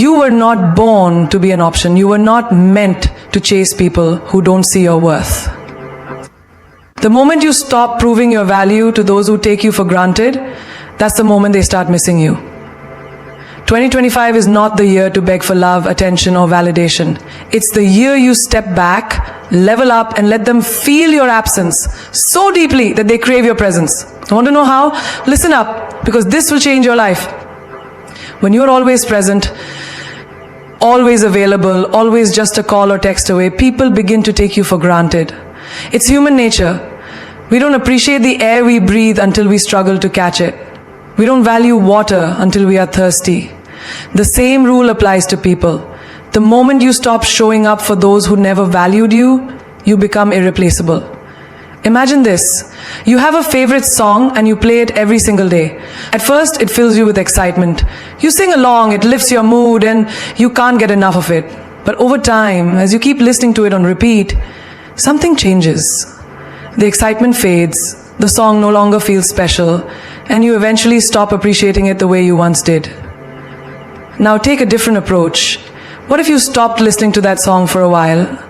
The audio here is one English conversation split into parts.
You were not born to be an option. You were not meant to chase people who don't see your worth. The moment you stop proving your value to those who take you for granted, that's the moment they start missing you. 2025 is not the year to beg for love, attention, or validation. It's the year you step back, level up, and let them feel your absence so deeply that they crave your presence. Want to know how? Listen up, because this will change your life. When you're always present, always available, always just a call or text away, people begin to take you for granted. It's human nature. We don't appreciate the air we breathe until we struggle to catch it. We don't value water until we are thirsty. The same rule applies to people. The moment you stop showing up for those who never valued you, you become irreplaceable. Imagine this. You have a favorite song and you play it every single day. At first, it fills you with excitement. You sing along, it lifts your mood, and you can't get enough of it. But over time, as you keep listening to it on repeat, something changes. The excitement fades, the song no longer feels special, and you eventually stop appreciating it the way you once did. Now take a different approach. What if you stopped listening to that song for a while?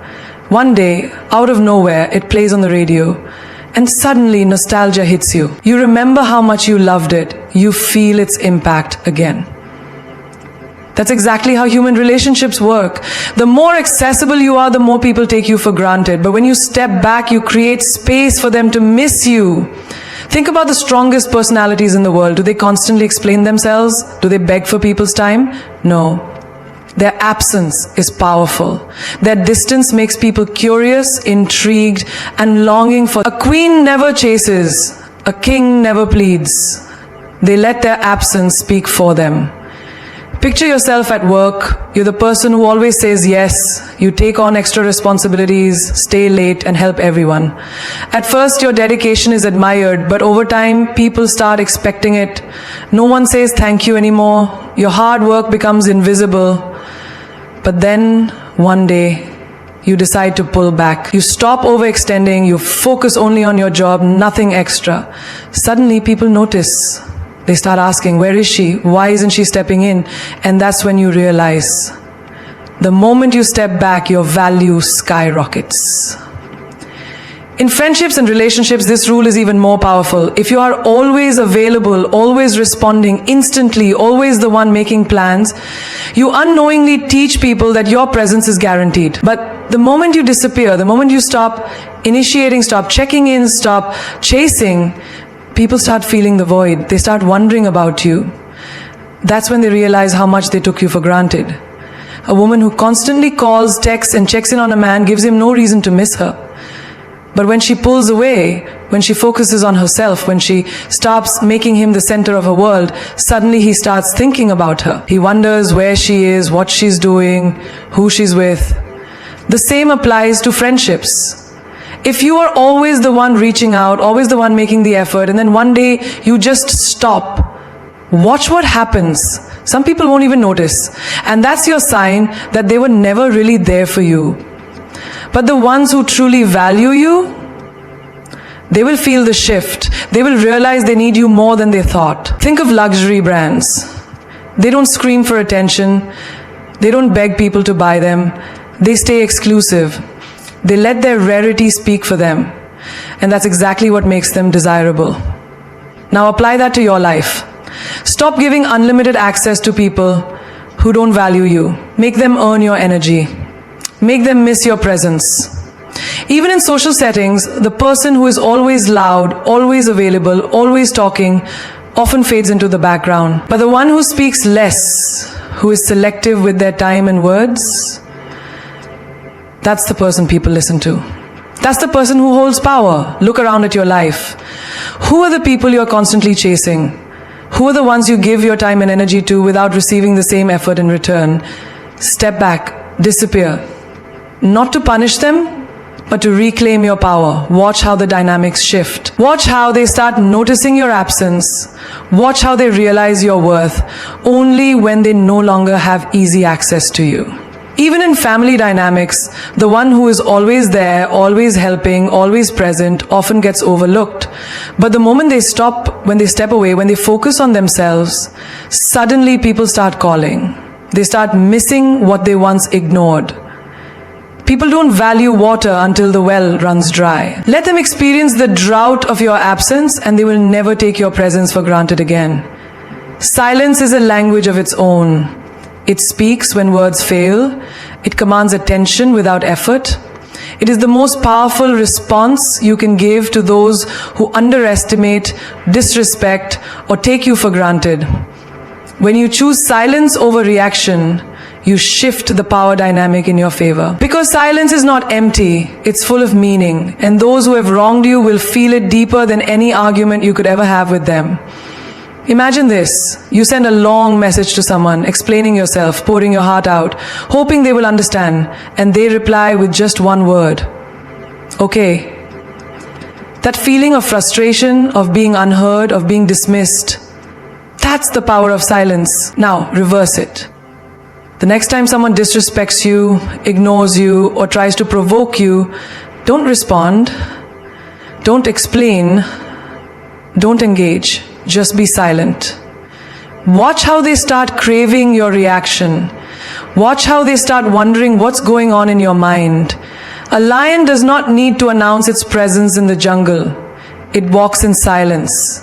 One day, out of nowhere, it plays on the radio, and suddenly nostalgia hits you. You remember how much you loved it. You feel its impact again. That's exactly how human relationships work. The more accessible you are, the more people take you for granted. But when you step back, you create space for them to miss you. Think about the strongest personalities in the world. Do they constantly explain themselves? Do they beg for people's time? No. Their absence is powerful. Their distance makes people curious, intrigued, and longing for. A queen never chases. A king never pleads. They let their absence speak for them. Picture yourself at work. You're the person who always says yes. You take on extra responsibilities, stay late, and help everyone. At first, your dedication is admired, but over time, people start expecting it. No one says thank you anymore. Your hard work becomes invisible. But then, one day, you decide to pull back. You stop overextending. You focus only on your job, nothing extra. Suddenly, people notice. They start asking, where is she? Why isn't she stepping in? And that's when you realize, the moment you step back, your value skyrockets. In friendships and relationships, this rule is even more powerful. If you are always available, always responding, instantly, always the one making plans, you unknowingly teach people that your presence is guaranteed. But the moment you disappear, the moment you stop initiating, stop checking in, stop chasing, people start feeling the void. They start wondering about you. That's when they realize how much they took you for granted. A woman who constantly calls, texts, and checks in on a man gives him no reason to miss her. But when she pulls away, when she focuses on herself, when she stops making him the center of her world, suddenly he starts thinking about her. He wonders where she is, what she's doing, who she's with. The same applies to friendships. If you are always the one reaching out, always the one making the effort, and then one day you just stop, watch what happens. Some people won't even notice. And that's your sign that they were never really there for you. But the ones who truly value you, they will feel the shift. They will realize they need you more than they thought. Think of luxury brands. They don't scream for attention. They don't beg people to buy them. They stay exclusive. They let their rarity speak for them. And that's exactly what makes them desirable. Now apply that to your life. Stop giving unlimited access to people who don't value you. Make them earn your energy. Make them miss your presence. Even in social settings, the person who is always loud, always available, always talking, often fades into the background. But the one who speaks less, who is selective with their time and words, that's the person people listen to. That's the person who holds power. Look around at your life. Who are the people you are constantly chasing? Who are the ones you give your time and energy to without receiving the same effort in return? Step back, disappear. Not to punish them, but to reclaim your power. Watch how the dynamics shift. Watch how they start noticing your absence. Watch how they realize your worth only when they no longer have easy access to you. Even in family dynamics, the one who is always there, always helping, always present, often gets overlooked. But the moment they stop, when they step away, when they focus on themselves, suddenly people start calling. They start missing what they once ignored. People don't value water until the well runs dry. Let them experience the drought of your absence, and they will never take your presence for granted again. Silence is a language of its own. It speaks when words fail. It commands attention without effort. It is the most powerful response you can give to those who underestimate, disrespect, or take you for granted. When you choose silence over reaction, you shift the power dynamic in your favor. Because silence is not empty, it's full of meaning, and those who have wronged you will feel it deeper than any argument you could ever have with them. Imagine this. You send a long message to someone, explaining yourself, pouring your heart out, hoping they will understand, and they reply with just one word. Okay. That feeling of frustration, of being unheard, of being dismissed, that's the power of silence. Now, reverse it. The next time someone disrespects you, ignores you, or tries to provoke you, don't respond, don't explain, don't engage, just be silent. Watch how they start craving your reaction. Watch how they start wondering what's going on in your mind. A lion does not need to announce its presence in the jungle. It walks in silence,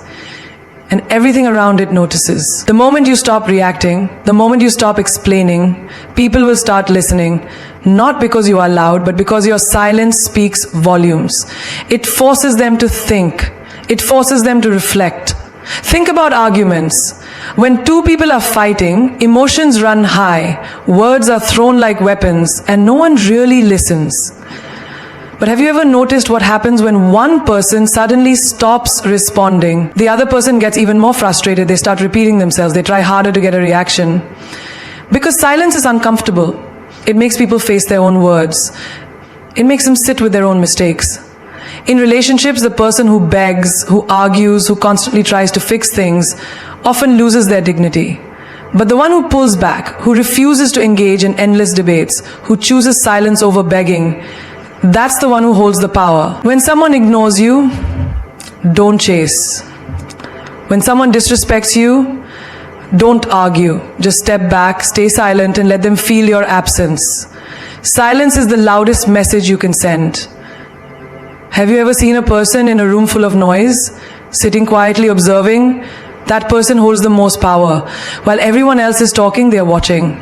and everything around it notices. The moment you stop reacting, the moment you stop explaining, people will start listening, not because you are loud, but because your silence speaks volumes. It forces them to think. It forces them to reflect. Think about arguments. When two people are fighting, emotions run high, words are thrown like weapons, and no one really listens. But have you ever noticed what happens when one person suddenly stops responding? The other person gets even more frustrated. They start repeating themselves. They try harder to get a reaction. Because silence is uncomfortable. It makes people face their own words. It makes them sit with their own mistakes. In relationships, the person who begs, who argues, who constantly tries to fix things, often loses their dignity. But the one who pulls back, who refuses to engage in endless debates, who chooses silence over begging, that's the one who holds the power. When someone ignores you, don't chase. When someone disrespects you, don't argue. Just step back, stay silent, and let them feel your absence. Silence is the loudest message you can send. Have you ever seen a person in a room full of noise, sitting quietly observing? That person holds the most power. While everyone else is talking, they are watching,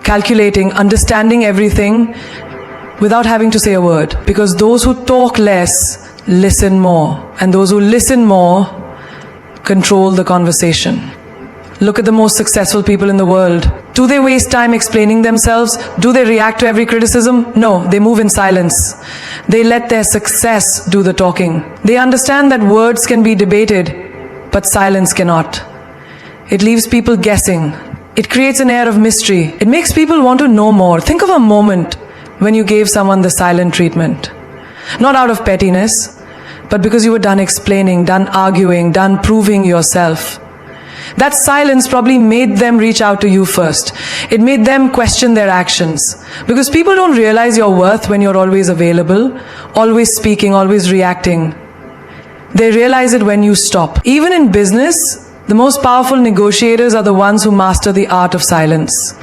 calculating, understanding everything, without having to say a word. Because those who talk less listen more, and those who listen more control the conversation. Look at the most successful people in the world. Do they waste time explaining themselves? Do they react to every criticism? No, they move in silence. They let their success do the talking. They understand that words can be debated, but silence cannot. It leaves people guessing. It creates an air of mystery. It makes people want to know more. Think of a moment when you gave someone the silent treatment. Not out of pettiness, but because you were done explaining, done arguing, done proving yourself. That silence probably made them reach out to you first. It made them question their actions. Because people don't realize your worth when you're always available, always speaking, always reacting. They realize it when you stop. Even in business, the most powerful negotiators are the ones who master the art of silence.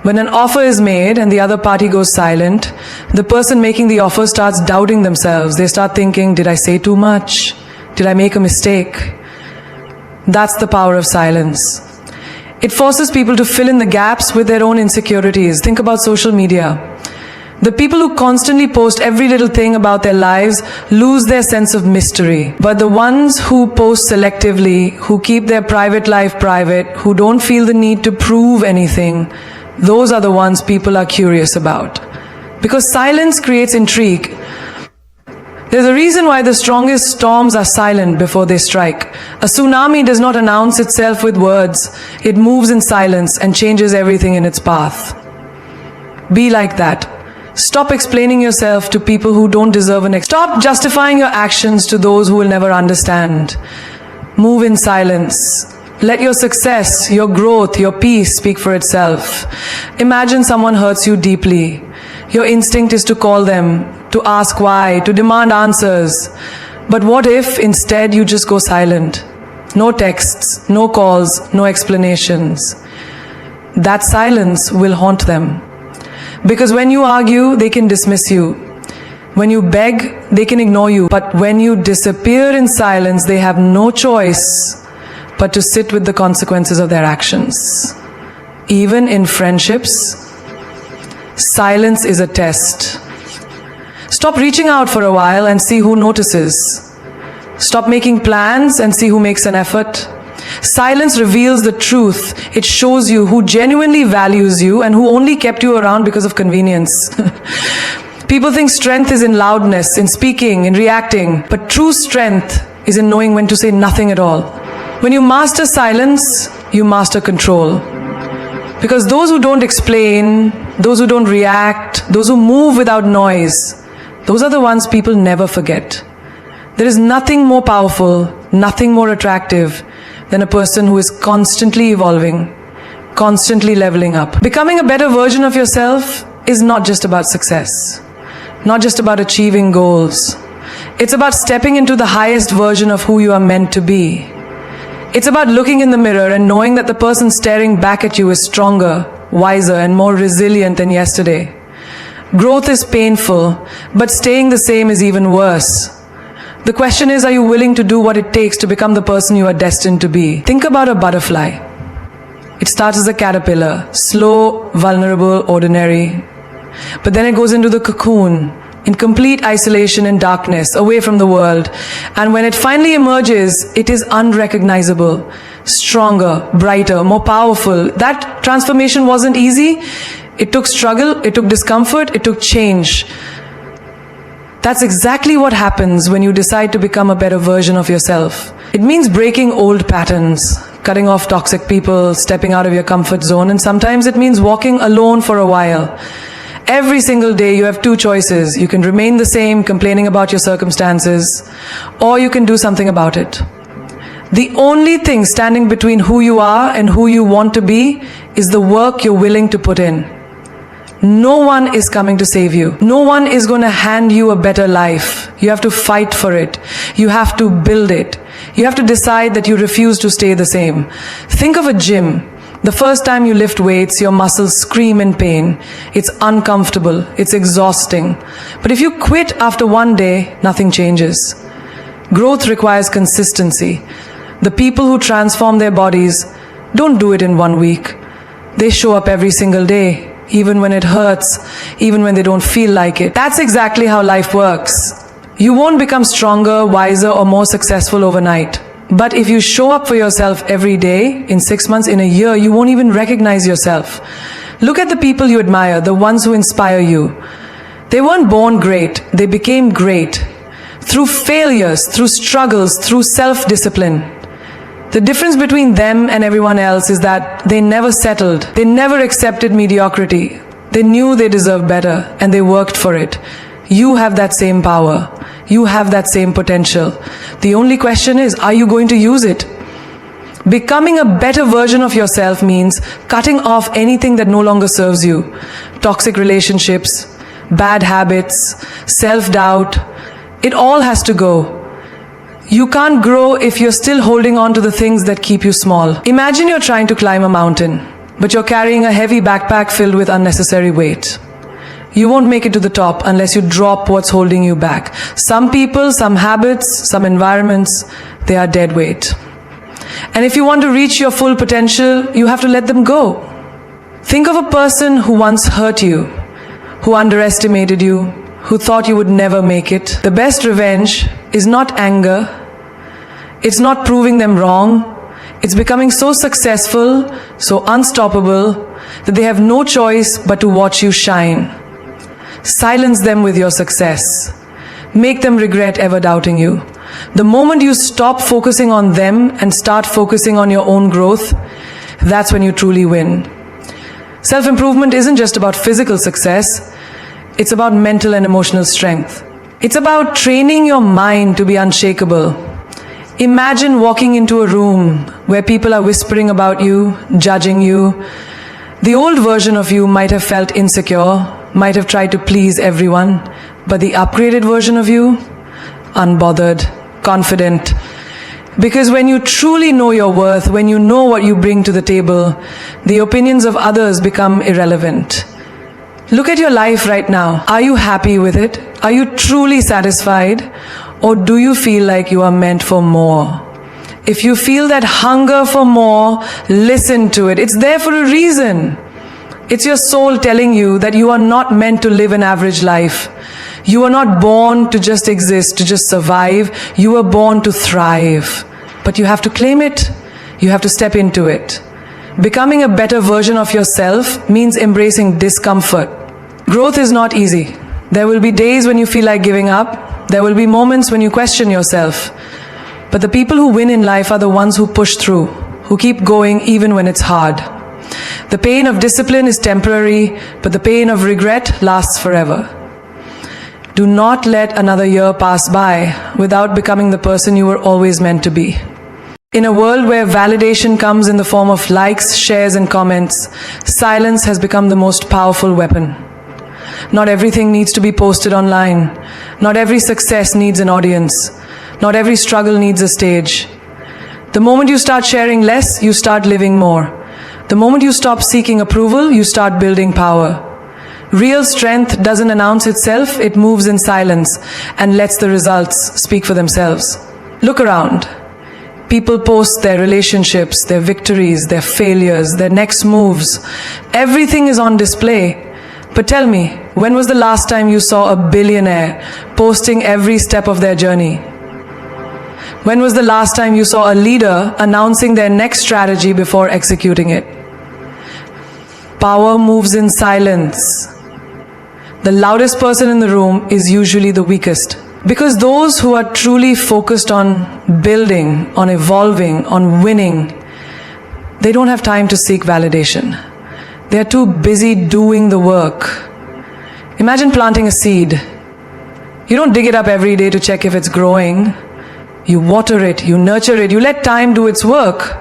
When an offer is made and the other party goes silent, the person making the offer starts doubting themselves. They start thinking, did I say too much? Did I make a mistake? That's the power of silence. It forces people to fill in the gaps with their own insecurities. Think about social media. The people who constantly post every little thing about their lives lose their sense of mystery. But the ones who post selectively, who keep their private life private, who don't feel the need to prove anything, those are the ones people are curious about. Because silence creates intrigue. There's a reason why the strongest storms are silent before they strike. A tsunami does not announce itself with words. It moves in silence and changes everything in its path. Be like that. Stop explaining yourself to people who don't deserve an Stop justifying your actions to those who will never understand. Move in silence. Let your success, your growth, your peace speak for itself. Imagine someone hurts you deeply. Your instinct is to call them, to ask why, to demand answers. But what if instead you just go silent? No texts, no calls, no explanations. that silence will haunt them. Because when you argue, they can dismiss you. When you beg, they can ignore you. But when you disappear in silence, they have no choice but to sit with the consequences of their actions. Even in friendships, silence is a test. Stop reaching out for a while and see who notices. Stop making plans and see who makes an effort. Silence reveals the truth. It shows you who genuinely values you and who only kept you around because of convenience. People think strength is in loudness, in speaking, in reacting, but true strength is in knowing when to say nothing at all. When you master silence, you master control. Because those who don't explain, those who don't react, those who move without noise, those are the ones people never forget. There is nothing more powerful, nothing more attractive than a person who is constantly evolving, constantly leveling up. Becoming a better version of yourself is not just about success, not just about achieving goals. It's about stepping into the highest version of who you are meant to be. It's about looking in the mirror and knowing that the person staring back at you is stronger, wiser, and more resilient than yesterday. Growth is painful, but staying the same is even worse. The question is, are you willing to do what it takes to become the person you are destined to be? Think about a butterfly. It starts as a caterpillar, slow, vulnerable, ordinary. But then it goes into the cocoon, in complete isolation and darkness, away from the world. And when it finally emerges, it is unrecognizable, stronger, brighter, more powerful. That transformation wasn't easy. It took struggle, it took discomfort, it took change. That's exactly what happens when you decide to become a better version of yourself. It means breaking old patterns, cutting off toxic people, stepping out of your comfort zone, and sometimes it means walking alone for a while. Every single day you have two choices. You can remain the same, complaining about your circumstances, or you can do something about it. The only thing standing between who you are and who you want to be is the work you're willing to put in. No one is coming to save you. No one is going to hand you a better life. You have to fight for it. You have to build it. You have to decide that you refuse to stay the same. Think of a gym. The first time you lift weights, your muscles scream in pain. It's uncomfortable. It's exhausting. But if you quit after one day, nothing changes. Growth requires consistency. The people who transform their bodies don't do it in 1 week. They show up every single day. Even when it hurts, even when they don't feel like it. That's exactly how life works. You won't become stronger, wiser, or more successful overnight. But if you show up for yourself every day, in 6 months, in a year, you won't even recognize yourself. Look at the people you admire, the ones who inspire you. They weren't born great, they became great. Through failures, through struggles, through self-discipline. The difference between them and everyone else is that they never settled. They never accepted mediocrity. They knew they deserved better and they worked for it. You have that same power. You have that same potential. The only question is, are you going to use it? Becoming a better version of yourself means cutting off anything that no longer serves you. Toxic relationships, bad habits, self-doubt. It all has to go. You can't grow if you're still holding on to the things that keep you small. Imagine you're trying to climb a mountain, but you're carrying a heavy backpack filled with unnecessary weight. You won't make it to the top unless you drop what's holding you back. Some people, some habits, some environments, they are dead weight. And if you want to reach your full potential, you have to let them go. Think of a person who once hurt you, who underestimated you, who thought you would never make it. The best revenge is not anger. It's not proving them wrong. It's becoming so successful, so unstoppable, that they have no choice but to watch you shine. Silence them with your success. Make them regret ever doubting you. The moment you stop focusing on them and start focusing on your own growth, that's when you truly win. Self-improvement isn't just about physical success. It's about mental and emotional strength. It's about training your mind to be unshakable. Imagine walking into a room where people are whispering about you, judging you. The old version of you might have felt insecure, might have tried to please everyone, but the upgraded version of you, unbothered, confident. Because when you truly know your worth, when you know what you bring to the table, the opinions of others become irrelevant. Look at your life right now. Are you happy with it? Are you truly satisfied? Or do you feel like you are meant for more? If you feel that hunger for more, listen to it. It's there for a reason. It's your soul telling you that you are not meant to live an average life. You are not born to just exist, to just survive. You were born to thrive. But you have to claim it. You have to step into it. Becoming a better version of yourself means embracing discomfort. Growth is not easy. There will be days when you feel like giving up. There will be moments when you question yourself. But the people who win in life are the ones who push through, who keep going even when it's hard. The pain of discipline is temporary, but the pain of regret lasts forever. Do not let another year pass by without becoming the person you were always meant to be. In a world where validation comes in the form of likes, shares, and comments, silence has become the most powerful weapon. Not everything needs to be posted online. Not every success needs an audience. Not every struggle needs a stage. The moment you start sharing less, you start living more. The moment you stop seeking approval, you start building power. Real strength doesn't announce itself, it moves in silence and lets the results speak for themselves. Look around. People post their relationships, their victories, their failures, their next moves. Everything is on display. But tell me, when was the last time you saw a billionaire posting every step of their journey? When was the last time you saw a leader announcing their next strategy before executing it? Power moves in silence. The loudest person in the room is usually the weakest. Because those who are truly focused on building, on evolving, on winning, they don't have time to seek validation. They are too busy doing the work. Imagine planting a seed. You don't dig it up every day to check if it's growing. You water it, you nurture it, you let time do its work.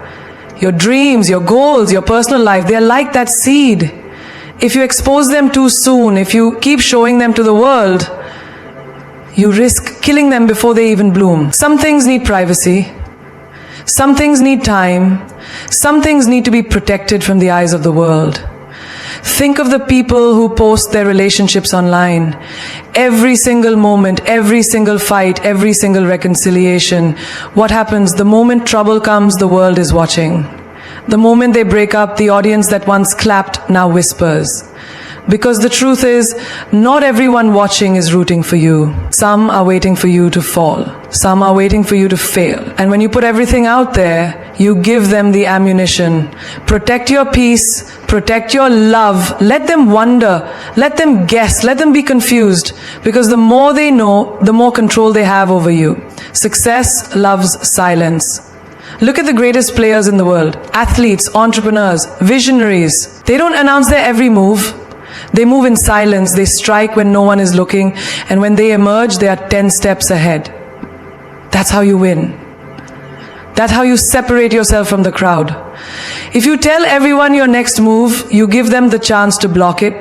Your dreams, your goals, your personal life, they are like that seed. If you expose them too soon, if you keep showing them to the world, you risk killing them before they even bloom. Some things need privacy. Some things need time. Some things need to be protected from the eyes of the world. Think of the people who post their relationships online. Every single moment, every single fight, every single reconciliation. What happens? The moment trouble comes, the world is watching. The moment they break up, the audience that once clapped now whispers. Because the truth is, not everyone watching is rooting for you. Some are waiting for you to fall. Some are waiting for you to fail. And when you put everything out there, you give them the ammunition. Protect your peace, protect your love. Let them wonder, let them guess, let them be confused. Because the more they know, the more control they have over you. Success loves silence. Look at the greatest players in the world. Athletes, entrepreneurs, visionaries. They don't announce their every move. They move in silence, they strike when no one is looking, and when they emerge, they are 10 steps ahead. That's how you win. That's how you separate yourself from the crowd. If you tell everyone your next move, you give them the chance to block it.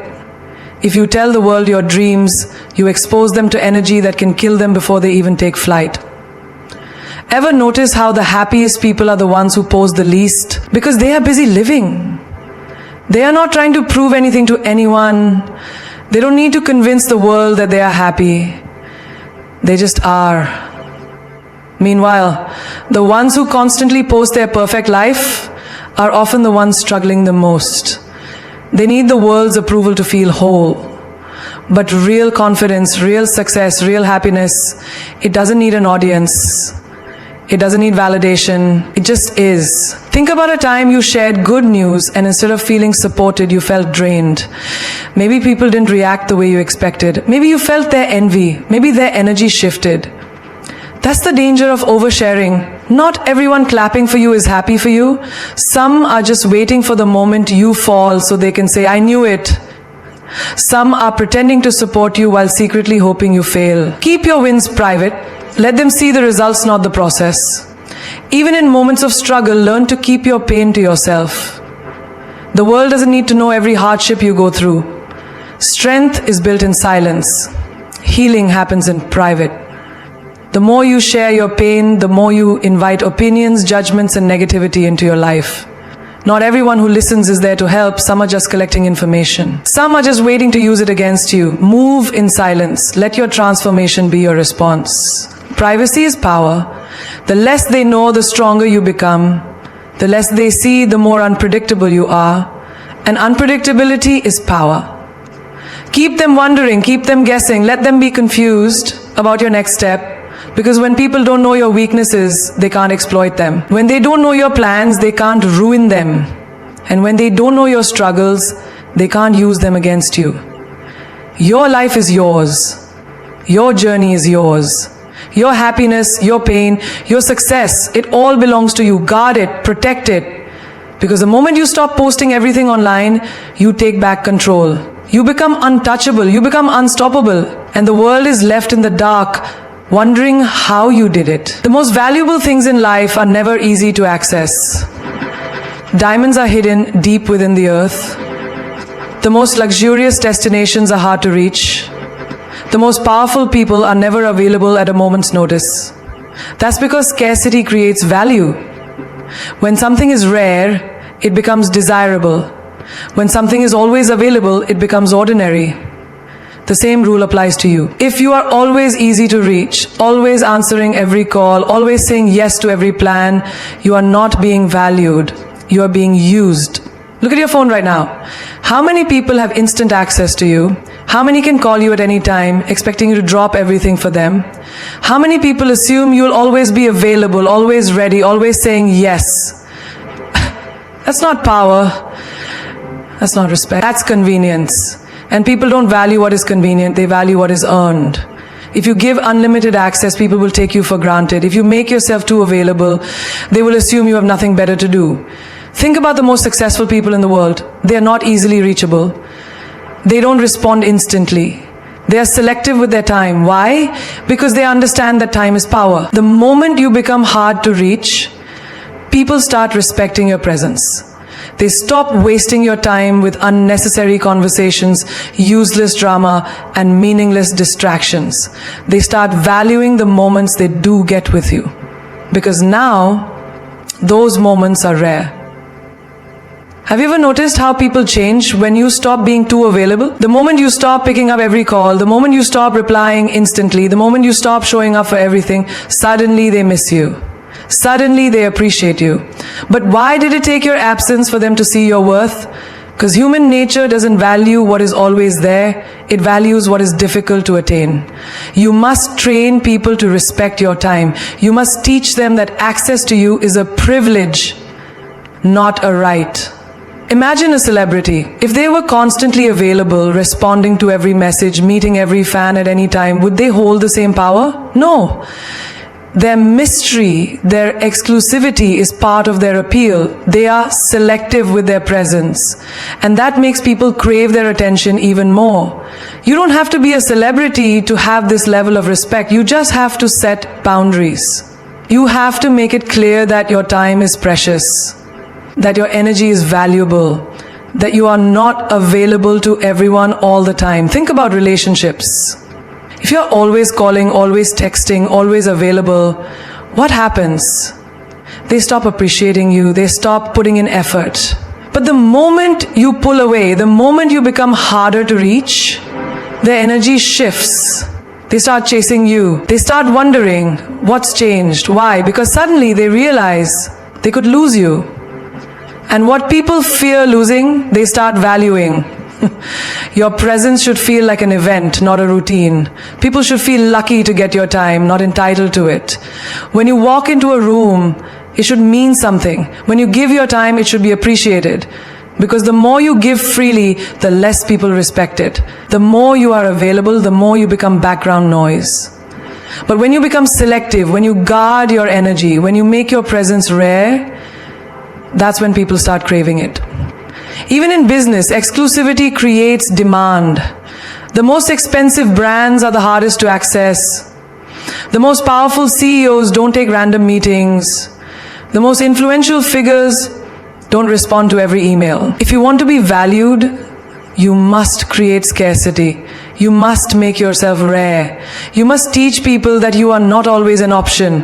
If you tell the world your dreams, you expose them to energy that can kill them before they even take flight. Ever notice how the happiest people are the ones who post the least? Because they are busy living. They are not trying to prove anything to anyone. They don't need to convince the world that they are happy. They just are. Meanwhile, the ones who constantly post their perfect life are often the ones struggling the most. They need the world's approval to feel whole. But real confidence, real success, real happiness, it doesn't need an audience. It doesn't need validation. It just is. Think about a time you shared good news and instead of feeling supported, you felt drained. Maybe people didn't react the way you expected. Maybe you felt their envy. Maybe their energy shifted. That's the danger of oversharing. Not everyone clapping for you is happy for you. Some are just waiting for the moment you fall so they can say, I knew it. Some are pretending to support you while secretly hoping you fail. Keep your wins private. Let them see the results, not the process. Even in moments of struggle, learn to keep your pain to yourself. The world doesn't need to know every hardship you go through. Strength is built in silence. Healing happens in private. The more you share your pain, the more you invite opinions, judgments, and negativity into your life. Not everyone who listens is there to help. Some are just collecting information. Some are just waiting to use it against you. Move in silence. Let your transformation be your response. Privacy is power. The less they know, the stronger you become. The less they see, the more unpredictable you are. And unpredictability is power. Keep them wondering, keep them guessing, let them be confused about your next step. Because when people don't know your weaknesses, they can't exploit them. When they don't know your plans, they can't ruin them. And when they don't know your struggles, they can't use them against you. Your life is yours. Your journey is yours. Your happiness, your pain, your success, it all belongs to you. Guard it, protect it. Because the moment you stop posting everything online, you take back control. You become untouchable, you become unstoppable, and the world is left in the dark, wondering how you did it. The most valuable things in life are never easy to access. Diamonds are hidden deep within the earth. The most luxurious destinations are hard to reach. The most powerful people are never available at a moment's notice. That's because scarcity creates value. When something is rare, it becomes desirable. When something is always available, it becomes ordinary. The same rule applies to you. If you are always easy to reach, always answering every call, always saying yes to every plan, you are not being valued. You are being used. Look at your phone right now. How many people have instant access to you? How many can call you at any time, expecting you to drop everything for them? How many people assume you'll always be available, always ready, always saying yes? That's not power. That's not respect. That's convenience. And people don't value what is convenient, they value what is earned. If you give unlimited access, people will take you for granted. If you make yourself too available, they will assume you have nothing better to do. Think about the most successful people in the world. They are not easily reachable. They don't respond instantly. They are selective with their time. Why? Because they understand that time is power. The moment you become hard to reach, people start respecting your presence. They stop wasting your time with unnecessary conversations, useless drama, and meaningless distractions. They start valuing the moments they do get with you. Because now, those moments are rare. Have you ever noticed how people change when you stop being too available? The moment you stop picking up every call, the moment you stop replying instantly, the moment you stop showing up for everything, suddenly they miss you. Suddenly they appreciate you. But why did it take your absence for them to see your worth? Because human nature doesn't value what is always there, it values what is difficult to attain. You must train people to respect your time. You must teach them that access to you is a privilege, not a right. Imagine a celebrity. If they were constantly available, responding to every message, meeting every fan at any time, would they hold the same power? No. Their mystery, their exclusivity is part of their appeal. They are selective with their presence. And that makes people crave their attention even more. You don't have to be a celebrity to have this level of respect. You just have to set boundaries. You have to make it clear that your time is precious, that your energy is valuable, that you are not available to everyone all the time. Think about relationships. If you're always calling, always texting, always available, what happens? They stop appreciating you, they stop putting in effort. But the moment you pull away, the moment you become harder to reach, their energy shifts. They start chasing you. They start wondering, what's changed? Why? Because suddenly they realize they could lose you. And what people fear losing, they start valuing. Your presence should feel like an event, not a routine. People should feel lucky to get your time, not entitled to it. When you walk into a room, it should mean something. When you give your time, it should be appreciated. Because the more you give freely, the less people respect it. The more you are available, the more you become background noise. But when you become selective, when you guard your energy, when you make your presence rare, that's when people start craving it. Even in business, exclusivity creates demand. The most expensive brands are the hardest to access. The most powerful CEOs don't take random meetings. The most influential figures don't respond to every email. If you want to be valued, you must create scarcity. You must make yourself rare. You must teach people that you are not always an option.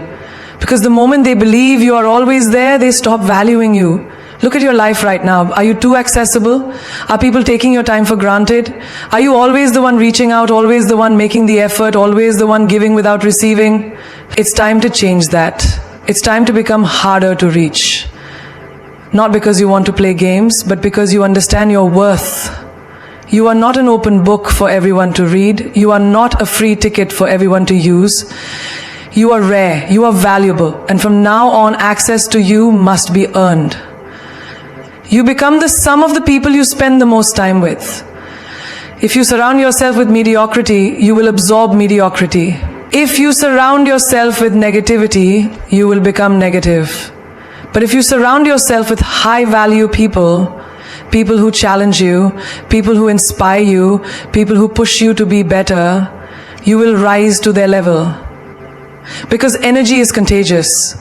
Because the moment they believe you are always there, they stop valuing you. Look at your life right now. Are you too accessible? Are people taking your time for granted? Are you always the one reaching out, always the one making the effort, always the one giving without receiving? It's time to change that. It's time to become harder to reach. Not because you want to play games, but because you understand your worth. You are not an open book for everyone to read. You are not a free ticket for everyone to use. You are rare. You are valuable. And from now on, access to you must be earned. You become the sum of the people you spend the most time with. If you surround yourself with mediocrity, you will absorb mediocrity. If you surround yourself with negativity, you will become negative. But if you surround yourself with high-value people, people who challenge you, people who inspire you, people who push you to be better, you will rise to their level. Because energy is contagious,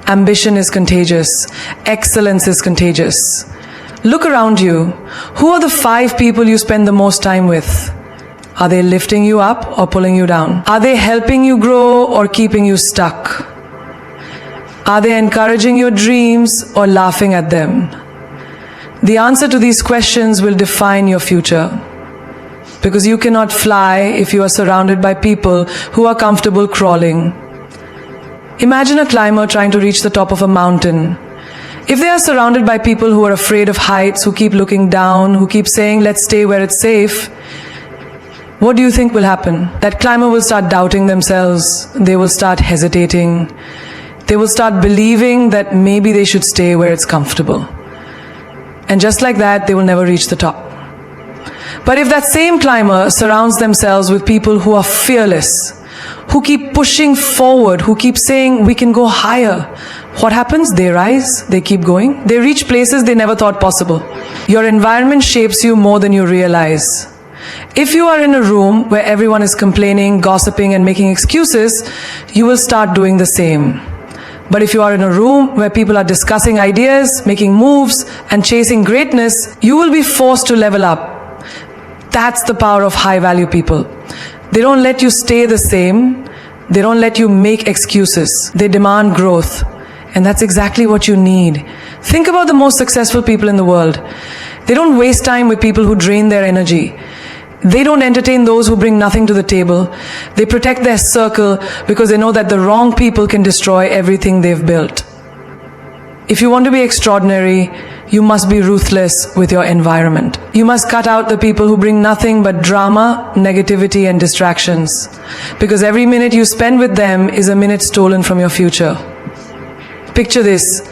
ambition is contagious, excellence is contagious. Look around you. Who are the 5 people you spend the most time with? Are they lifting you up or pulling you down? Are they helping you grow or keeping you stuck? Are they encouraging your dreams or laughing at them? The answer to these questions will define your future. Because you cannot fly if you are surrounded by people who are comfortable crawling. Imagine a climber trying to reach the top of a mountain. If they are surrounded by people who are afraid of heights, who keep looking down, who keep saying, let's stay where it's safe, what do you think will happen? That climber will start doubting themselves. They will start hesitating. They will start believing that maybe they should stay where it's comfortable. And just like that, they will never reach the top. But if that same climber surrounds themselves with people who are fearless, who keep pushing forward, who keep saying, we can go higher, what happens? They rise, they keep going, they reach places they never thought possible. Your environment shapes you more than you realize. If you are in a room where everyone is complaining, gossiping, and making excuses, you will start doing the same. But if you are in a room where people are discussing ideas, making moves, and chasing greatness, you will be forced to level up. That's the power of high-value people. They don't let you stay the same. They don't let you make excuses. They demand growth. And that's exactly what you need. Think about the most successful people in the world. They don't waste time with people who drain their energy. They don't entertain those who bring nothing to the table. They protect their circle because they know that the wrong people can destroy everything they've built. If you want to be extraordinary, you must be ruthless with your environment. You must cut out the people who bring nothing but drama, negativity, and distractions. Because every minute you spend with them is a minute stolen from your future. Picture this.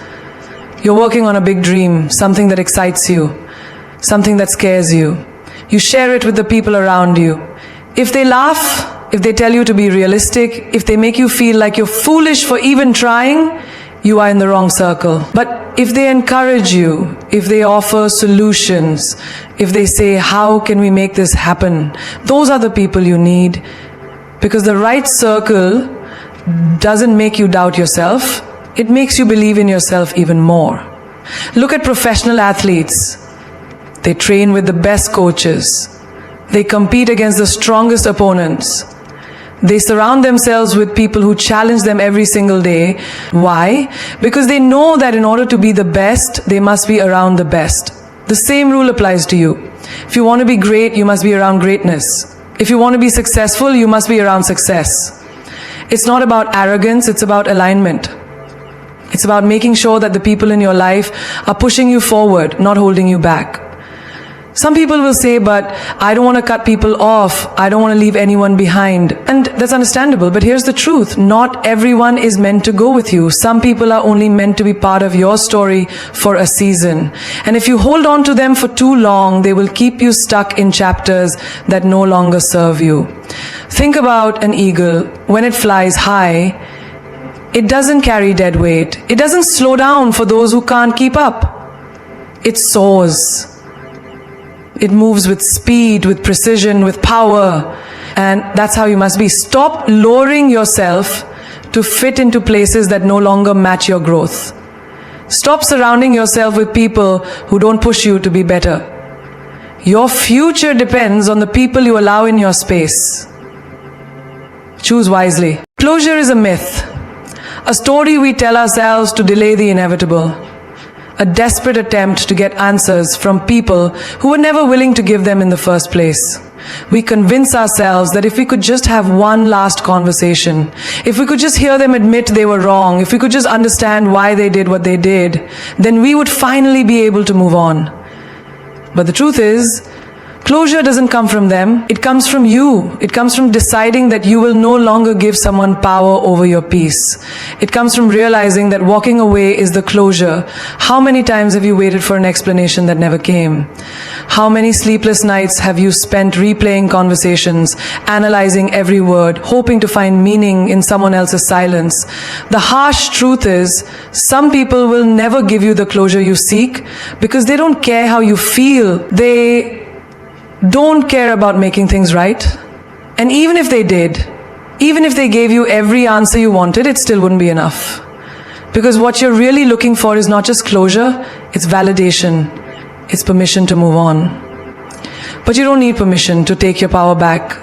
You're working on a big dream, something that excites you, something that scares you. You share it with the people around you. If they laugh, if they tell you to be realistic, if they make you feel like you're foolish for even trying, you are in the wrong circle. But if they encourage you, if they offer solutions, if they say, how can we make this happen? Those are the people you need. Because the right circle doesn't make you doubt yourself. It makes you believe in yourself even more. Look at professional athletes. They train with the best coaches. They compete against the strongest opponents. They surround themselves with people who challenge them every single day. Why? Because they know that in order to be the best, they must be around the best. The same rule applies to you. If you want to be great, you must be around greatness. If you want to be successful, you must be around success. It's not about arrogance, it's about alignment. It's about making sure that the people in your life are pushing you forward, not holding you back. Some people will say, but I don't want to cut people off. I don't want to leave anyone behind. And that's understandable, but here's the truth. Not everyone is meant to go with you. Some people are only meant to be part of your story for a season. And if you hold on to them for too long, they will keep you stuck in chapters that no longer serve you. Think about an eagle. When it flies high, it doesn't carry dead weight. It doesn't slow down for those who can't keep up. It soars. It moves with speed, with precision, with power. And that's how you must be. Stop lowering yourself to fit into places that no longer match your growth. Stop surrounding yourself with people who don't push you to be better. Your future depends on the people you allow in your space. Choose wisely. Closure is a myth, a story we tell ourselves to delay the inevitable, a desperate attempt to get answers from people who were never willing to give them in the first place. We convince ourselves that if we could just have one last conversation, if we could just hear them admit they were wrong, if we could just understand why they did what they did, then we would finally be able to move on. But the truth is, closure doesn't come from them. It comes from you. It comes from deciding that you will no longer give someone power over your peace. It comes from realizing that walking away is the closure. How many times have you waited for an explanation that never came? How many sleepless nights have you spent replaying conversations, analyzing every word, hoping to find meaning in someone else's silence? The harsh truth is, some people will never give you the closure you seek because they don't care how you feel. They don't care about making things right. And even if they did, even if they gave you every answer you wanted, it still wouldn't be enough. Because what you're really looking for is not just closure, it's validation, it's permission to move on. But you don't need permission to take your power back.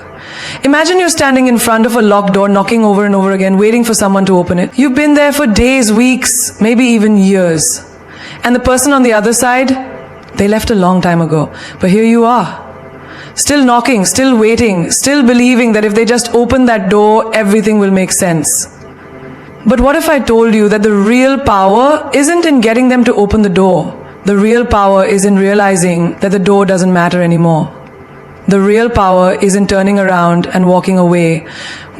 Imagine you're standing in front of a locked door, knocking over and over again, waiting for someone to open it. You've been there for days, weeks, maybe even years. And the person on the other side, they left a long time ago. But here you are. Still knocking, still waiting, still believing that if they just open that door, everything will make sense. But what if I told you that the real power isn't in getting them to open the door? The real power is in realizing that the door doesn't matter anymore. The real power is in turning around and walking away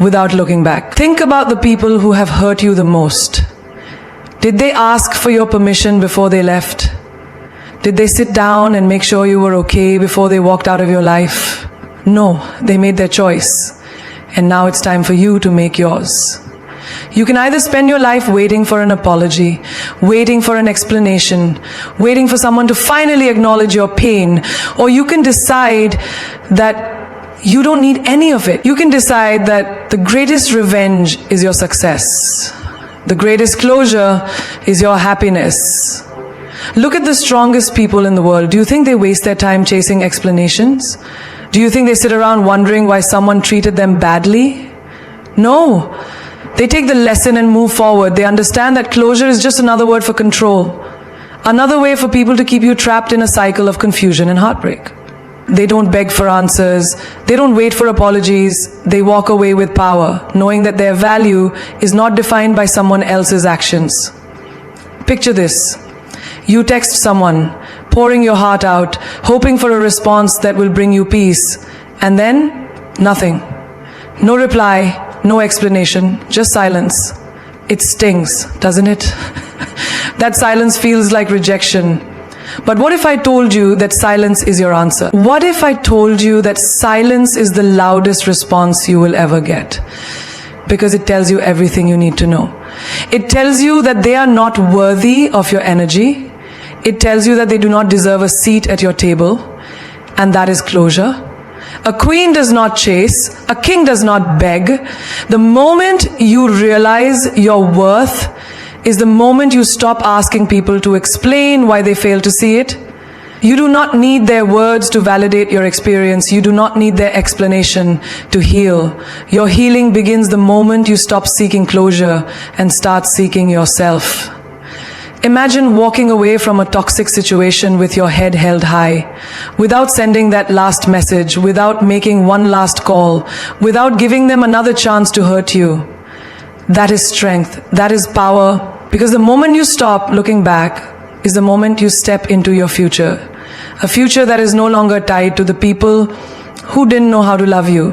without looking back. Think about the people who have hurt you the most. Did they ask for your permission before they left? Did they sit down and make sure you were okay before they walked out of your life? No, they made their choice. And now it's time for you to make yours. You can either spend your life waiting for an apology, waiting for an explanation, waiting for someone to finally acknowledge your pain, or you can decide that you don't need any of it. You can decide that the greatest revenge is your success. The greatest closure is your happiness. Look at the strongest people in the world. Do you think they waste their time chasing explanations? Do you think they sit around wondering why someone treated them badly? No. They take the lesson and move forward. They understand that closure is just another word for control. Another way for people to keep you trapped in a cycle of confusion and heartbreak. They don't beg for answers. They don't wait for apologies. They walk away with power, knowing that their value is not defined by someone else's actions. Picture this. You text someone, pouring your heart out, hoping for a response that will bring you peace. And then, nothing. No reply, no explanation, just silence. It stings, doesn't it? That silence feels like rejection. But what if I told you that silence is your answer? What if I told you that silence is the loudest response you will ever get? Because it tells you everything you need to know. It tells you that they are not worthy of your energy. It tells you that they do not deserve a seat at your table, and that is closure. A queen does not chase, a king does not beg. The moment you realize your worth is the moment you stop asking people to explain why they fail to see it. You do not need their words to validate your experience. You do not need their explanation to heal. Your healing begins the moment you stop seeking closure and start seeking yourself. Imagine walking away from a toxic situation with your head held high, without sending that last message, without making one last call, without giving them another chance to hurt you. That is strength. That is power. Because the moment you stop looking back is the moment you step into your future. A future that is no longer tied to the people who didn't know how to love you.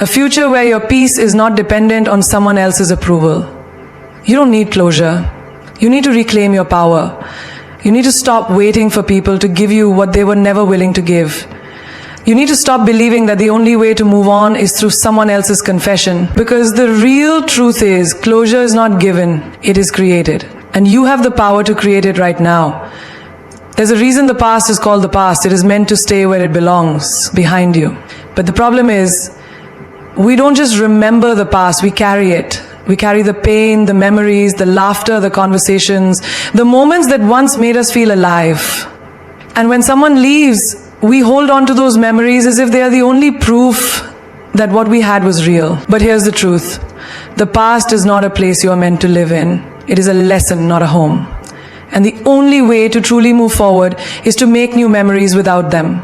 A future where your peace is not dependent on someone else's approval. You don't need closure. You need to reclaim your power. You need to stop waiting for people to give you what they were never willing to give. You need to stop believing that the only way to move on is through someone else's confession. Because the real truth is, closure is not given, it is created. And you have the power to create it right now. There's a reason the past is called the past. It is meant to stay where it belongs, behind you. But the problem is, we don't just remember the past, we carry it. We carry the pain, the memories, the laughter, the conversations, the moments that once made us feel alive. And when someone leaves, We hold on to those memories as if they are the only proof that what we had was real. But here's the truth. The past is not a place you are meant to live in. It is a lesson, not a home. And the only way to truly move forward is to make new memories without them.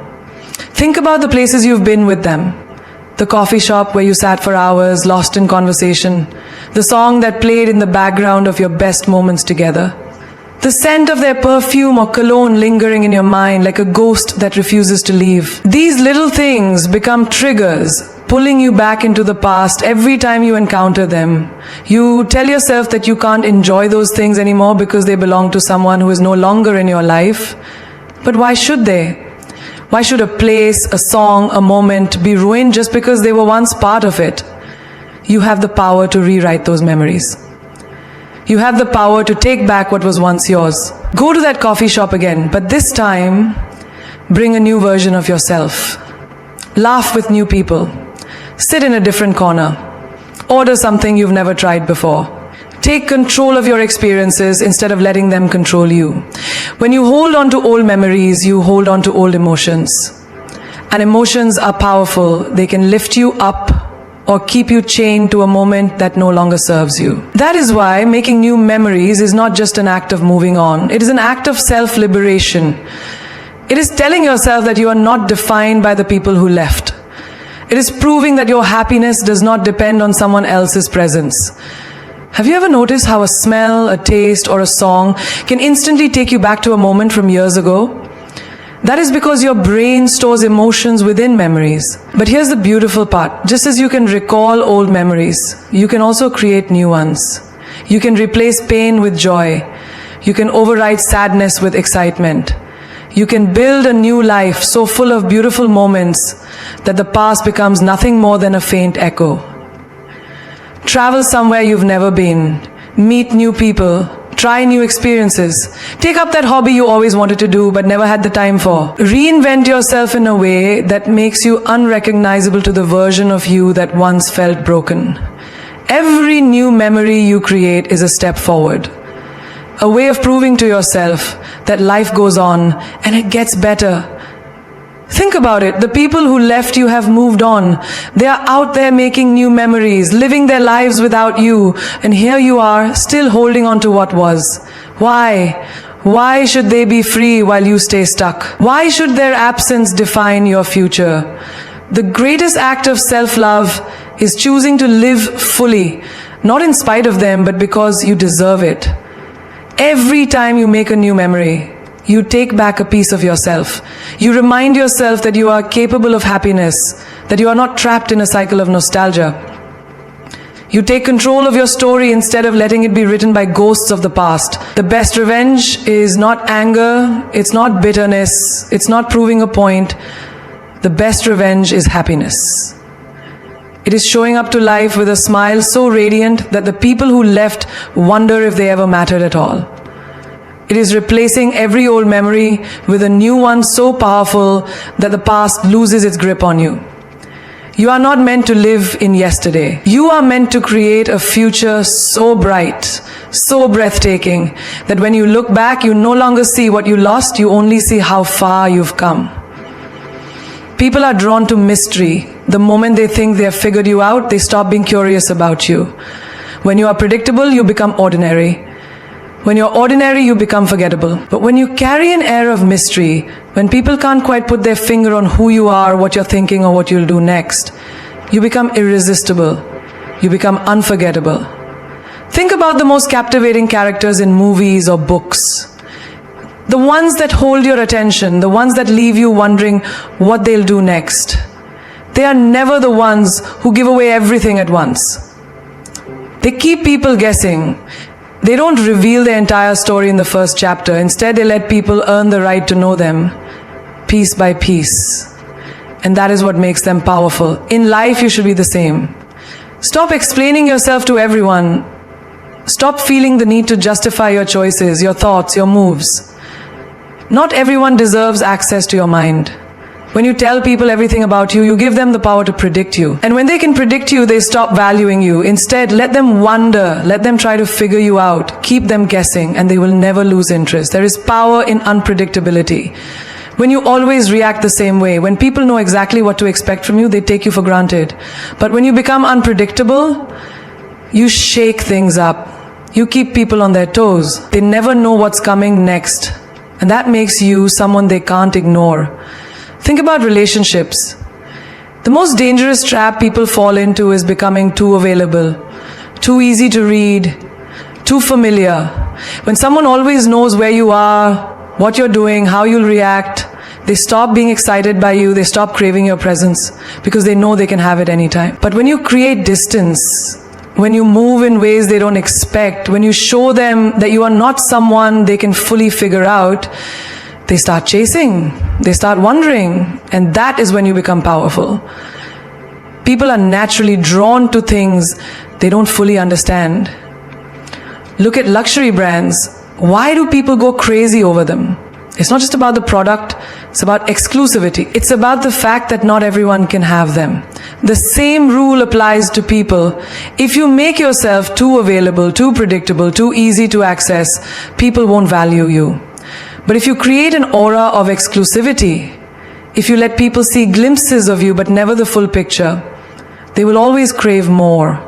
Think about the places you've been with them. The coffee shop where you sat for hours, lost in conversation. The song that played in the background of your best moments together. The scent of their perfume or cologne lingering in your mind like a ghost that refuses to leave. These little things become triggers, pulling you back into the past every time you encounter them. You tell yourself that you can't enjoy those things anymore because they belong to someone who is no longer in your life. But why should they? Why should a place, a song, a moment be ruined just because they were once part of it? You have the power to rewrite those memories. You have the power to take back what was once yours. Go to that coffee shop again, but this time, bring a new version of yourself. Laugh with new people. Sit in a different corner. Order something you've never tried before. Take control of your experiences instead of letting them control you. When you hold on to old memories, you hold on to old emotions. And emotions are powerful. They can lift you up or keep you chained to a moment that no longer serves you. That is why making new memories is not just an act of moving on. It is an act of self-liberation. It is telling yourself that you are not defined by the people who left. It is proving that your happiness does not depend on someone else's presence. Have you ever noticed how a smell, a taste, or a song can instantly take you back to a moment from years ago? That is because your brain stores emotions within memories. But here's the beautiful part. Just as you can recall old memories, you can also create new ones. You can replace pain with joy. You can override sadness with excitement. You can build a new life so full of beautiful moments that the past becomes nothing more than a faint echo. Travel somewhere you've never been. Meet new people. Try new experiences. Take up that hobby you always wanted to do but never had the time for. Reinvent yourself in a way that makes you unrecognizable to the version of you that once felt broken. Every new memory you create is a step forward. A way of proving to yourself that life goes on and it gets better. Think about it. The people who left you have moved on. They are out there making new memories, living their lives without you. And here you are, still holding on to what was. Why? Why should they be free while you stay stuck? Why should their absence define your future? The greatest act of self-love is choosing to live fully, not in spite of them, but because you deserve it. Every time you make a new memory, you take back a piece of yourself. You remind yourself that you are capable of happiness, that you are not trapped in a cycle of nostalgia. You take control of your story instead of letting it be written by ghosts of the past. The best revenge is not anger, it's not bitterness, it's not proving a point. The best revenge is happiness. It is showing up to life with a smile so radiant that the people who left wonder if they ever mattered at all. It is replacing every old memory with a new one so powerful that the past loses its grip on you. You are not meant to live in yesterday. You are meant to create a future so bright, so breathtaking, that when you look back, you no longer see what you lost, you only see how far you've come. People are drawn to mystery. The moment they think they have figured you out, they stop being curious about you. When you are predictable, you become ordinary. When you're ordinary, you become forgettable. But when you carry an air of mystery, when people can't quite put their finger on who you are, what you're thinking, or what you'll do next, you become irresistible. You become unforgettable. Think about the most captivating characters in movies or books. The ones that hold your attention, the ones that leave you wondering what they'll do next. They are never the ones who give away everything at once. They keep people guessing. They don't reveal their entire story in the first chapter. Instead, they let people earn the right to know them, piece by piece. And that is what makes them powerful. In life, you should be the same. Stop explaining yourself to everyone. Stop feeling the need to justify your choices, your thoughts, your moves. Not everyone deserves access to your mind. When you tell people everything about you, you give them the power to predict you. And when they can predict you, they stop valuing you. Instead, let them wonder, let them try to figure you out, keep them guessing, and they will never lose interest. There is power in unpredictability. When you always react the same way, when people know exactly what to expect from you, they take you for granted. But when you become unpredictable, you shake things up. You keep people on their toes. They never know what's coming next. And that makes you someone they can't ignore. Think about relationships. The most dangerous trap people fall into is becoming too available, too easy to read, too familiar. When someone always knows where you are, what you're doing, how you'll react, they stop being excited by you, they stop craving your presence because they know they can have it anytime. But when you create distance, when you move in ways they don't expect, when you show them that you are not someone they can fully figure out, they start chasing, they start wondering, and that is when you become powerful. People are naturally drawn to things they don't fully understand. Look at luxury brands. Why do people go crazy over them? It's not just about the product, it's about exclusivity. It's about the fact that not everyone can have them. The same rule applies to people. If you make yourself too available, too predictable, too easy to access, people won't value you. But if you create an aura of exclusivity, if you let people see glimpses of you but never the full picture, they will always crave more.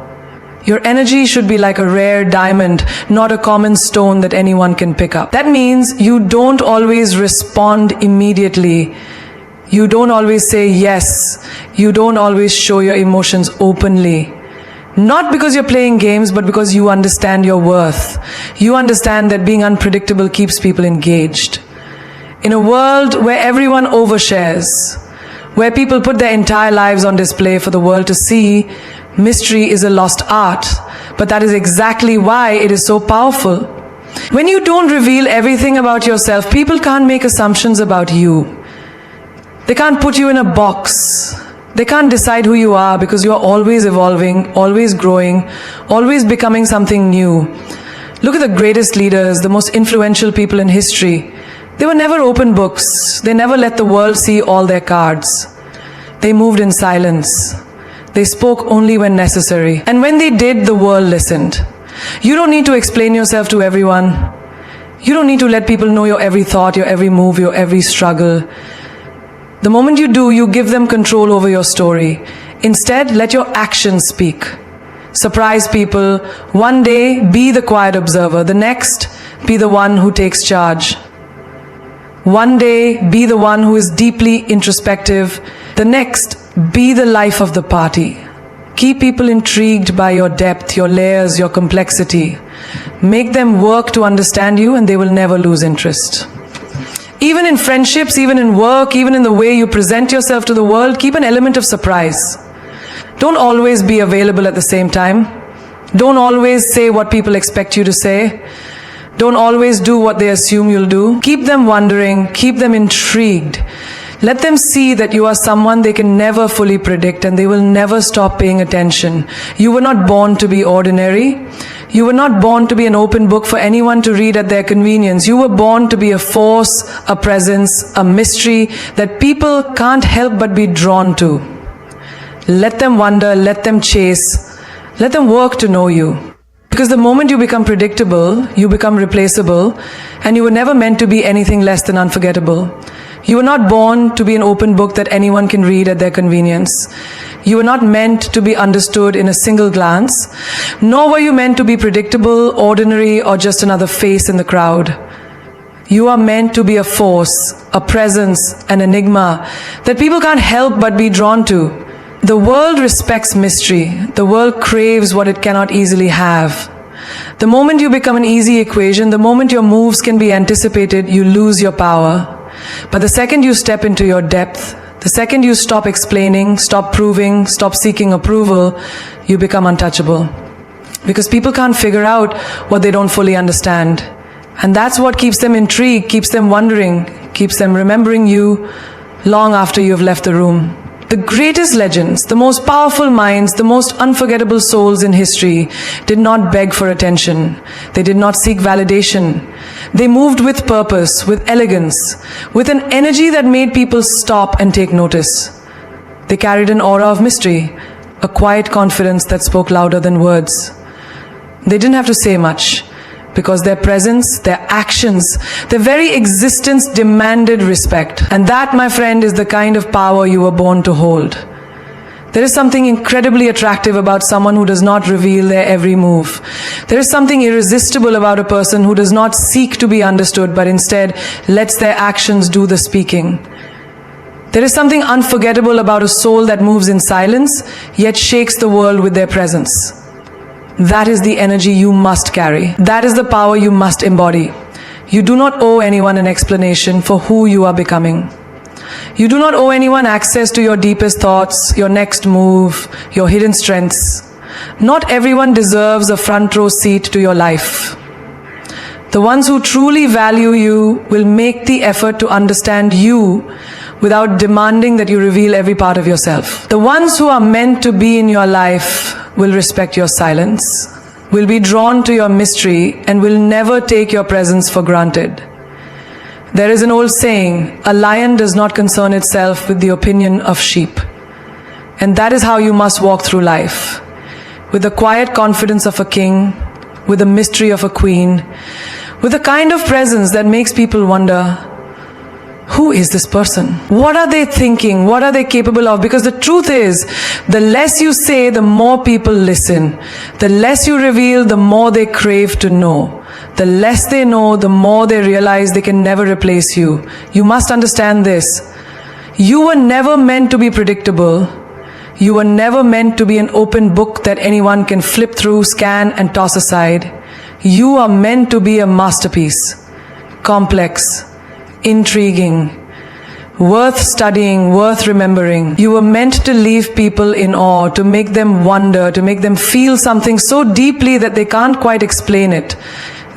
Your energy should be like a rare diamond, not a common stone that anyone can pick up. That means you don't always respond immediately. You don't always say yes. You don't always show your emotions openly. Not because you're playing games, but because you understand your worth. You understand that being unpredictable keeps people engaged. In a world where everyone overshares, where people put their entire lives on display for the world to see, mystery is a lost art, but that is exactly why it is so powerful. When you don't reveal everything about yourself, people can't make assumptions about you. They can't put you in a box. They can't decide who you are because you are always evolving, always growing, always becoming something new. Look at the greatest leaders, the most influential people in history. They were never open books. They never let the world see all their cards. They moved in silence. They spoke only when necessary. And when they did, the world listened. You don't need to explain yourself to everyone. You don't need to let people know your every thought, your every move, your every struggle. The moment you do, you give them control over your story. Instead, let your actions speak. Surprise people. One day, be the quiet observer. The next, be the one who takes charge. One day, be the one who is deeply introspective. The next, be the life of the party. Keep people intrigued by your depth, your layers, your complexity. Make them work to understand you and they will never lose interest. Even in friendships, even in work, even in the way you present yourself to the world, keep an element of surprise. Don't always be available at the same time. Don't always say what people expect you to say. Don't always do what they assume you'll do. Keep them wondering, keep them intrigued. Let them see that you are someone they can never fully predict and they will never stop paying attention. You were not born to be ordinary. You were not born to be an open book for anyone to read at their convenience. You were born to be a force, a presence, a mystery that people can't help but be drawn to. Let them wonder, let them chase, let them work to know you. Because the moment you become predictable, you become replaceable, and you were never meant to be anything less than unforgettable. You were not born to be an open book that anyone can read at their convenience. You were not meant to be understood in a single glance, nor were you meant to be predictable, ordinary, or just another face in the crowd. You are meant to be a force, a presence, an enigma that people can't help but be drawn to. The world respects mystery. The world craves what it cannot easily have. The moment you become an easy equation, the moment your moves can be anticipated, you lose your power. But the second you step into your depth, the second you stop explaining, stop proving, stop seeking approval, you become untouchable. Because people can't figure out what they don't fully understand. And that's what keeps them intrigued, keeps them wondering, keeps them remembering you long after you've left the room. The greatest legends, the most powerful minds, the most unforgettable souls in history did not beg for attention. They did not seek validation. They moved with purpose, with elegance, with an energy that made people stop and take notice. They carried an aura of mystery, a quiet confidence that spoke louder than words. They didn't have to say much, because their presence, their actions, their very existence demanded respect. And that, my friend, is the kind of power you were born to hold. There is something incredibly attractive about someone who does not reveal their every move. There is something irresistible about a person who does not seek to be understood, but instead lets their actions do the speaking. There is something unforgettable about a soul that moves in silence, yet shakes the world with their presence. That is the energy you must carry. That is the power you must embody. You do not owe anyone an explanation for who you are becoming. You do not owe anyone access to your deepest thoughts, your next move, your hidden strengths. Not everyone deserves a front row seat to your life. The ones who truly value you will make the effort to understand you without demanding that you reveal every part of yourself. The ones who are meant to be in your life will respect your silence, will be drawn to your mystery, and will never take your presence for granted. There is an old saying, a lion does not concern itself with the opinion of sheep. And that is how you must walk through life, with the quiet confidence of a king, with the mystery of a queen, with a kind of presence that makes people wonder, who is this person? What are they thinking? What are they capable of? Because the truth is, the less you say, the more people listen. The less you reveal, the more they crave to know. The less they know, the more they realize they can never replace you. You must understand this. You were never meant to be predictable. You were never meant to be an open book that anyone can flip through, scan, and toss aside. You are meant to be a masterpiece. Complex, intriguing, worth studying, worth remembering. You were meant to leave people in awe, to make them wonder, to make them feel something so deeply that they can't quite explain it.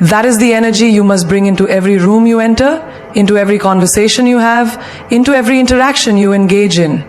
That is the energy you must bring into every room you enter, into every conversation you have, into every interaction you engage in.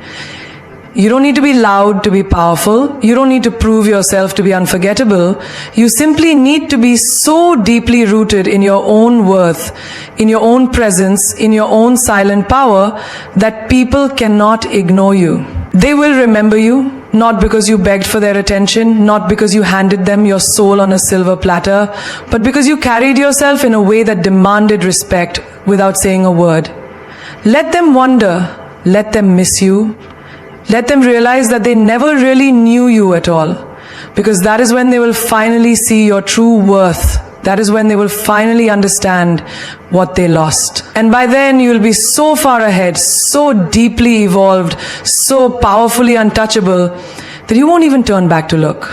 You don't need to be loud to be powerful. You don't need to prove yourself to be unforgettable. You simply need to be so deeply rooted in your own worth, in your own presence, in your own silent power, that people cannot ignore you. They will remember you, not because you begged for their attention, not because you handed them your soul on a silver platter, but because you carried yourself in a way that demanded respect without saying a word. Let them wonder, let them miss you. Let them realize that they never really knew you at all, because that is when they will finally see your true worth. That is when they will finally understand what they lost. And by then you will be so far ahead, so deeply evolved, so powerfully untouchable, that you won't even turn back to look.